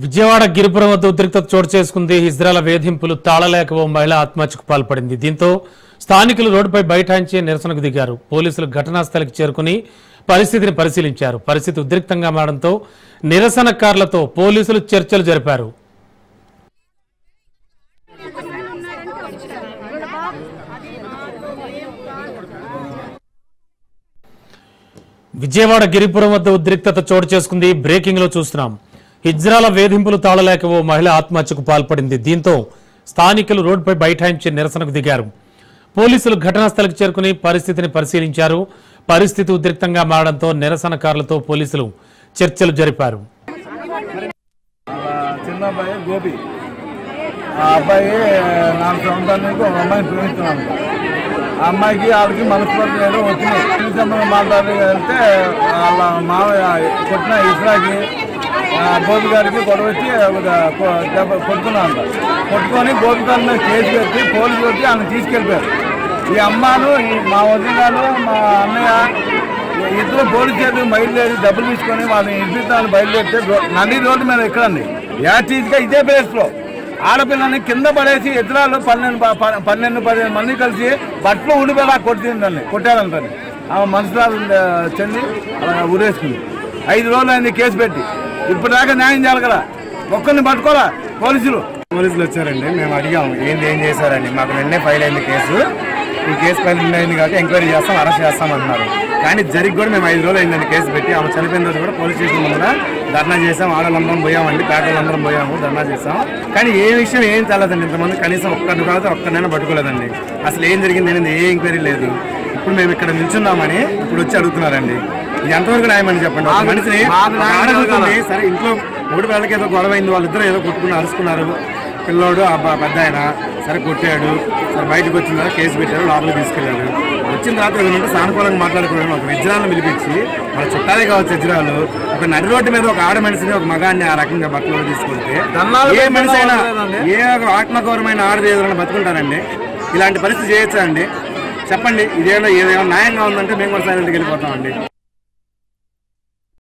విజయవాడ గిరిపురం వద్ద ఉద్రిక్తత చోటు చేసుకుంది. హిజ్రాల వేధింపులు తాళలేక ఓ మహిళ ఆత్మహత్యకు పాల్పడింది. దీంతో స్థానికులు రోడ్డుపై బైఠాయించి నిరసనకు దిగారు. పోలీసులు ఘటనా స్థలికి చేరుకుని పరిస్థితిని పరిశీలించారు. పరిస్థితి ఉద్రిక్తంగా మారడంతో నిరసనకారులతో పోలీసులు చర్చలు జరిపారు. విజయవాడ గిరిపురం వద్ద ఉద్రిక్తత చోటు చేసుకుంది. బ్రేకింగ్ లో చూస్తున్నాం. హిజ్రాల వేధింపులు తాళలేక ఓ మహిళ ఆత్మహత్యకు పాల్పడింది. దీంతో స్థానికులు రోడ్డుపై బైఠాయించి నిరసనకు దిగారు. పోలీసులు ఘటనా స్థలికి చేరుకుని పరిస్థితిని పరిశీలించారు. పరిస్థితి ఉద్రిక్తంగా మారడంతో నిరసనకారులతో పోలీసులు చర్చలు జరిపారు. చిన్న అబ్బాయి గోపి, ఆ అబ్బాయి 4 సంవత్సరాలకు ఒక అమ్మాయిని ప్రేమిస్తున్నాను. ఆ అమ్మాయికి వాళ్ళకి మనస్పర్ధలు ఏదో వచ్చినాయి. మాట్లాడి వెళ్తే వాళ్ళ మావయ్య కొట్టిన ఇస్రాకి గోపి గారికి గొడవ వచ్చి కొట్టుకున్నాను. కొట్టుకొని గోపి గారి మీద కేసు పెట్టి పోలీసులు వచ్చి ఆమె తీసుకెళ్ళిపోయారు. ఈ అమ్మాను మా వదిన గారు మా అన్నయ్య ఇద్దరు పోలీసు చేతులు బయలుదేరి డబ్బులు తీసుకొని వాళ్ళని ఇంటికి బయలుదేరితే నది రోడ్డు మీద ఎక్కడండి యాటీజ్గా ఇదే ప్లేస్లో ఆడపిల్లని కింద పడేసి ఇతరాలు 12-15 మంది కలిసి బట్టలు ఉండిపోయి కొట్టిందండి, కొట్టారంటండి. ఆమె మనసురాలు చెంది అలా ఊరేసుకుంది. 5 రోజులు అయింది కేసు పెట్టి. ఇప్పటిదాకా న్యాయం చేయాలి కదా, ఒక్కరిని పట్టుకోరా పోలీసులు వచ్చారండి. మేము అడిగాము ఏం చేశారండి. మాకు నిన్నే ఫైల్ అయింది కేసు. ఈ కేసు ఫైల్ అయింది కాబట్టి ఎంక్వైరీ చేస్తాం, అరెస్ట్ చేస్తాం అంటున్నారు. కానీ జరిగి కూడా మేము 5 రోజులు అయిందండి కేసు పెట్టి. ఆమె చనిపోయిన రోజు కూడా పోలీస్ స్టేషన్ ముందు ధర్నా చేసాం. ఆడవాళ్ళందరం పోయామండి, పేటలందరం పోయాము, ధర్నా చేసాం. కానీ ఏ విషయం ఏం తెలదండి. ఇంతమంది కనీసం ఒక్కరినైనా పట్టుకోలేదండి. అసలు ఏం జరిగింది అనేది ఏ ఎంక్వైరీ లేదు. ఇప్పుడు మేము ఇక్కడ నిల్చున్నామని ఇప్పుడు వచ్చి అడుగుతున్నారండి. ఇది ఎంతవరకు న్యాయమని చెప్పండి. ఒక మనిషిని ఆడగలుగుతుంది సరే, ఇంట్లో 3 వేళకి ఏదో గొడవ అయింది, వాళ్ళిద్దరూ ఏదో కొట్టుకుని అరుచుకున్నారు. పిల్లోడు పెద్ద ఆయన సరే కొట్టాడు, సరే బయటకు వచ్చిన తర్వాత కేసు పెట్టారు, లోపలికి తీసుకెళ్ళాడు. వచ్చిన తర్వాత ఏదంటే సానుకూలంగా మాట్లాడుకున్నాను. ఒక విజ్రాలను పిలిపించి మన చుట్టాలే కావచ్చు విజ్రాలు ఒక నడి రోడ్డు మీద ఒక ఆడ మనిషిని ఒక మగాన్ని ఆ రకంగా బట్టలు తీసుకుంటే ఏ మనిషి అయినా ఏ ఆత్మగౌరవమైన ఆడది ఏదైనా బతుకుంటారండి. ఇలాంటి పరిస్థితి చేయొచ్చా అండి చెప్పండి. ఏదైనా న్యాయంగా ఉందంటే మేము కూడా సైలెంట్కి వెళ్ళిపోతామండి.